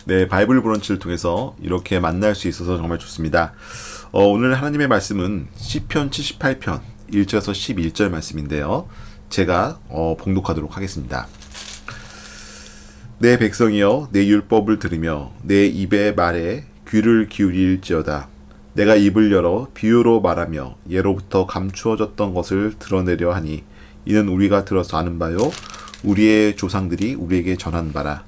네, 바이블 브런치를 통해서 이렇게 만날 수 있어서 정말 좋습니다. 오늘 하나님의 말씀은 시편 78편 1절에서 11절 말씀인데요. 제가 봉독하도록 하겠습니다. 내 백성이여 내 율법을 들으며 내 입의 말에 귀를 기울일지어다. 내가 입을 열어 비유로 말하며 예로부터 감추어졌던 것을 드러내려 하니 이는 우리가 들어서 아는 바요 우리의 조상들이 우리에게 전한 바라.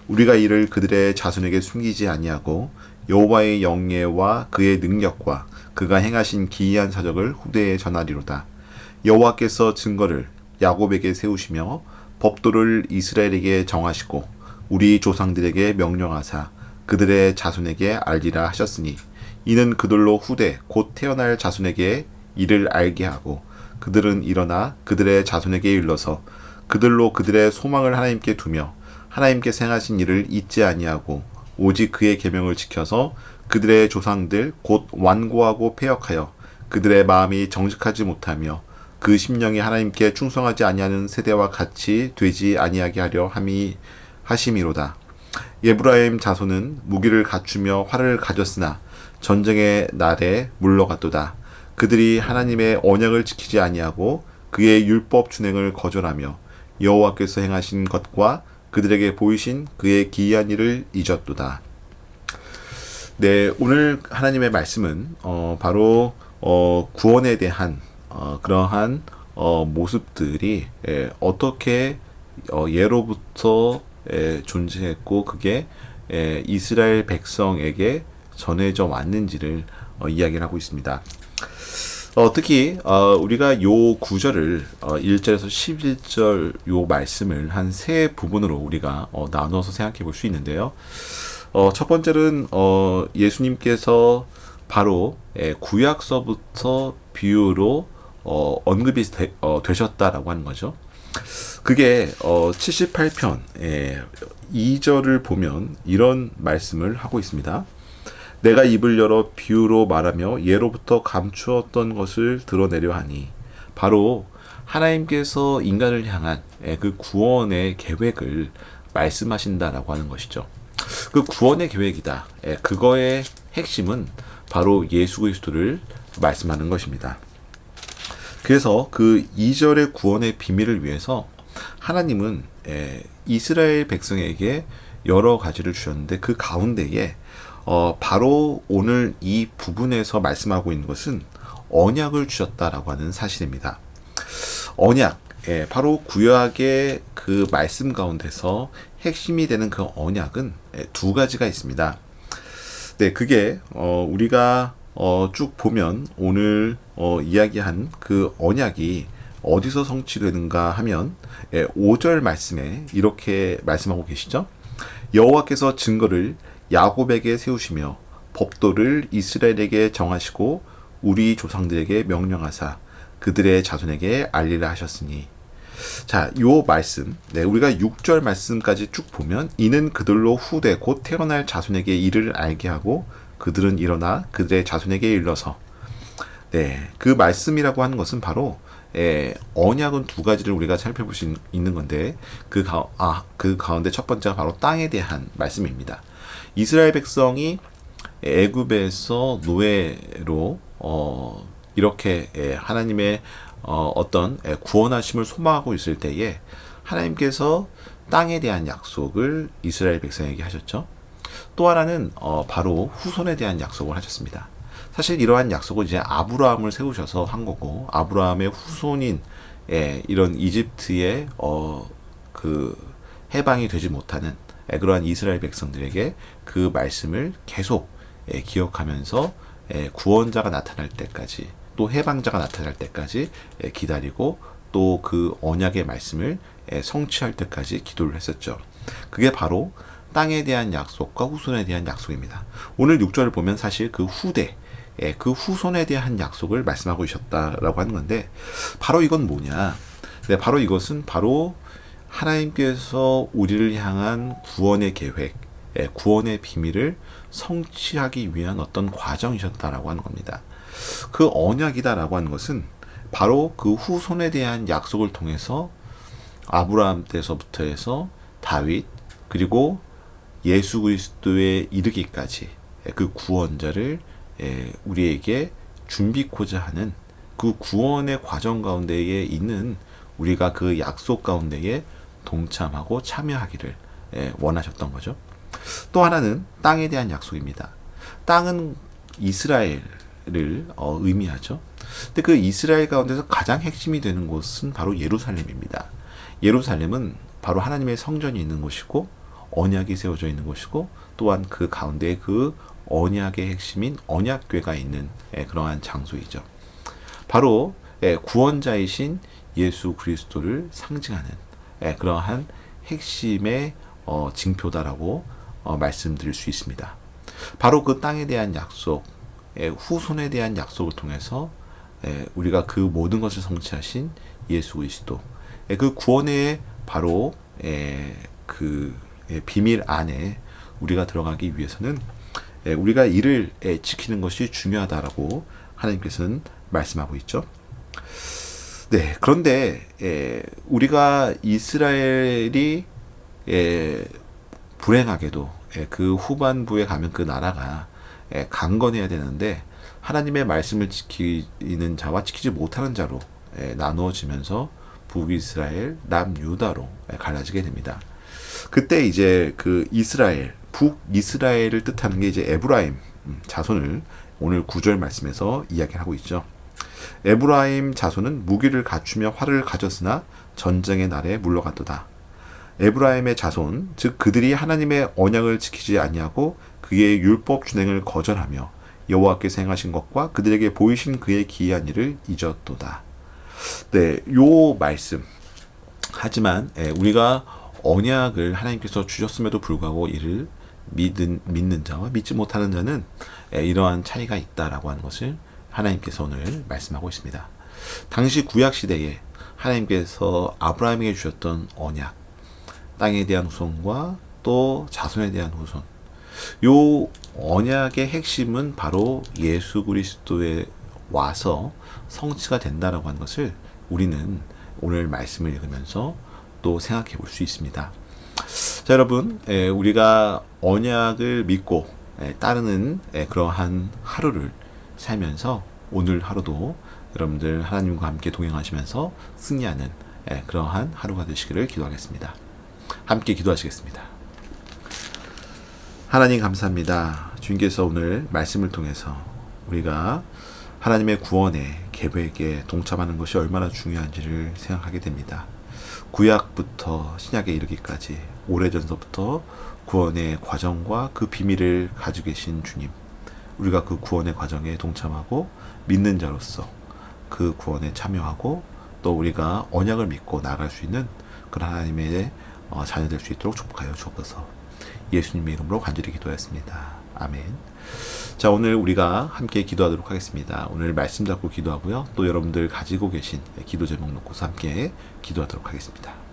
우리가 이를 그들의 자손에게 숨기지 아니하고 여호와의 영예와 그의 능력과 그가 행하신 기이한 사적을 후대에 전하리로다. 여호와께서 증거를 야곱에게 세우시며 법도를 이스라엘에게 정하시고 우리 조상들에게 명령하사 그들의 자손에게 알리라 하셨으니 이는 그들로 후대 곧 태어날 자손에게 이를 알게 하고 그들은 일어나 그들의 자손에게 일러서 그들로 그들의 소망을 하나님께 두며 하나님께서 행하신 일을 잊지 아니하고 오직 그의 계명을 지켜서 그들의 조상들 곧 완고하고 패역하여 그들의 마음이 정직하지 못하며 그 심령이 하나님께 충성하지 아니하는 세대와 같이 되지 아니하게 하려 함이 하심이로다. 에브라임 자손은 무기를 갖추며 활을 가졌으나 전쟁의 날에 물러갔도다. 그들이 하나님의 언약을 지키지 아니하고 그의 율법 준행을 거절하며 여호와께서 행하신 것과 그들에게 보이신 그의 기이한 일을 잊었도다. 네, 오늘 하나님의 말씀은 바로 구원에 대한 그러한 모습들이 어떻게 예로부터 존재했고 그게 이스라엘 백성에게 전해져 왔는지를 이야기를 하고 있습니다. 특히 우리가 요 구절을 1절에서 11절 요 말씀을 한 세 부분으로 우리가 나눠서 생각해 볼 수 있는데요. 첫 번째는 예수님께서 바로 구약서부터 비유로 언급이 되셨다라고 하는 거죠. 그게 78편 2절을 보면 이런 말씀을 하고 있습니다. 내가 입을 열어 비유로 말하며 예로부터 감추었던 것을 드러내려 하니 바로 하나님께서 인간을 향한 그 구원의 계획을 말씀하신다라고 하는 것이죠. 그 구원의 계획이다. 그거의 핵심은 바로 예수 그리스도를 말씀하는 것입니다. 그래서 그 2절의 구원의 비밀을 위해서 하나님은 이스라엘 백성에게 여러 가지를 주셨는데 그 가운데에 바로 오늘 이 부분에서 말씀하고 있는 것은 언약을 주셨다라고 하는 사실입니다. 언약, 바로 구약의 그 말씀 가운데서 핵심이 되는 그 언약은 두 가지가 있습니다. 네, 그게 우리가 쭉 보면 오늘 이야기한 그 언약이 어디서 성취되는가 하면 5절 말씀에 이렇게 말씀하고 계시죠. 여호와께서 증거를 야곱에게 세우시며 법도를 이스라엘에게 정하시고 우리 조상들에게 명령하사 그들의 자손에게 알리라 하셨으니. 자, 요 말씀, 우리가 6절 말씀까지 쭉 보면 이는 그들로 후대 곧 태어날 자손에게 이를 알게 하고 그들은 일어나 그들의 자손에게 일러서. 그 말씀이라고 하는 것은 바로 언약은 두 가지를 우리가 살펴볼 수 있는 건데 그 가운데 첫 번째가 바로 땅에 대한 말씀입니다. 이스라엘 백성이 애굽에서 노예로 이렇게 하나님의 어떤 구원하심을 소망하고 있을 때에 하나님께서 땅에 대한 약속을 이스라엘 백성에게 하셨죠. 또 하나는 바로 후손에 대한 약속을 하셨습니다. 사실 이러한 약속은 이제 아브라함을 세우셔서 한 거고 아브라함의 후손인 이런 이집트의 그 해방이 되지 못하는 그러한 이스라엘 백성들에게 그 말씀을 계속 기억하면서 구원자가 나타날 때까지 또 해방자가 나타날 때까지 기다리고 또 그 언약의 말씀을 성취할 때까지 기도를 했었죠. 그게 바로 땅에 대한 약속과 후손에 대한 약속입니다. 오늘 6절을 보면 사실 그 후대, 그 후손에 대한 약속을 말씀하고 계셨다라고 하는 건데 바로 이건 뭐냐? 바로 이것은 바로 하나님께서 우리를 향한 구원의 계획, 구원의 비밀을 성취하기 위한 어떤 과정이셨다라고 하는 겁니다. 그 언약이다라고 하는 것은 바로 그 후손에 대한 약속을 통해서 아브라함 때서부터 해서 다윗 그리고 예수 그리스도에 이르기까지 그 구원자를 우리에게 준비코자 하는 그 구원의 과정 가운데에 있는 우리가 그 약속 가운데에 동참하고 참여하기를 원하셨던 거죠. 또 하나는 땅에 대한 약속입니다. 땅은 이스라엘을 의미하죠. 근데 그 이스라엘 가운데서 가장 핵심이 되는 곳은 바로 예루살렘입니다. 예루살렘은 바로 하나님의 성전이 있는 곳이고 언약이 세워져 있는 곳이고 또한 그 가운데 그 언약의 핵심인 언약궤가 있는 그러한 장소이죠. 바로 구원자이신 예수 그리스도를 상징하는 그러한 핵심의 징표다라고 말씀드릴 수 있습니다. 바로 그 땅에 대한 약속, 후손에 대한 약속을 통해서 우리가 그 모든 것을 성취하신 예수 그리스도, 그 구원의 바로 그 비밀 안에 우리가 들어가기 위해서는 우리가 이를 지키는 것이 중요하다라고 하나님께서는 말씀하고 있죠. 네, 그런데 우리가 이스라엘이 불행하게도 그 후반부에 가면 그 나라가 강건해야 되는데 하나님의 말씀을 지키는 자와 지키지 못하는 자로 나누어지면서 북이스라엘, 남유다로 갈라지게 됩니다. 그때 이제 그 이스라엘, 북이스라엘을 뜻하는 게 이제 에브라임 자손을 오늘 9절 말씀에서 이야기하고 있죠. 에브라임 자손은 무기를 갖추며 활을 가졌으나 전쟁의 날에 물러갔도다. 에브라임의 자손, 즉 그들이 하나님의 언약을 지키지 아니하고 그의 율법 준행을 거절하며 여호와께서 행하신 것과 그들에게 보이신 그의 기이한 일을 잊었도다. 네, 요 말씀. 하지만 우리가 언약을 하나님께서 주셨음에도 불구하고 이를 믿는 자와 믿지 못하는 자는 이러한 차이가 있다라고 하는 것을 하나님께서 오늘 말씀하고 있습니다. 당시 구약 시대에 하나님께서 아브라함에게 주셨던 언약, 땅에 대한 후손과 또 자손에 대한 후손. 요 언약의 핵심은 바로 예수 그리스도에 와서 성취가 된다라고 하는 것을 우리는 오늘 말씀을 읽으면서 또 생각해 볼 수 있습니다. 자, 여러분, 우리가 언약을 믿고 따르는 그러한 하루를 살면서 오늘 하루도 여러분들 하나님과 함께 동행하시면서 승리하는 그러한 하루가 되시기를 기도하겠습니다. 함께 기도하시겠습니다. 하나님 감사합니다. 주님께서 오늘 말씀을 통해서 우리가 하나님의 구원의 계획에 동참하는 것이 얼마나 중요한지를 생각하게 됩니다. 구약부터 신약에 이르기까지 오래전서부터 구원의 과정과 그 비밀을 가지고 계신 주님, 우리가 그 구원의 과정에 동참하고 믿는 자로서 그 구원에 참여하고 또 우리가 언약을 믿고 나아갈 수 있는 그런 하나님의 자녀 될 수 있도록 축복하여 주옵소서. 예수님의 이름으로 간절히 기도하였습니다. 아멘. 자, 오늘 우리가 함께 기도하도록 하겠습니다. 오늘 말씀 잡고 기도하고요. 또 여러분들 가지고 계신 기도 제목 놓고서 함께 기도하도록 하겠습니다.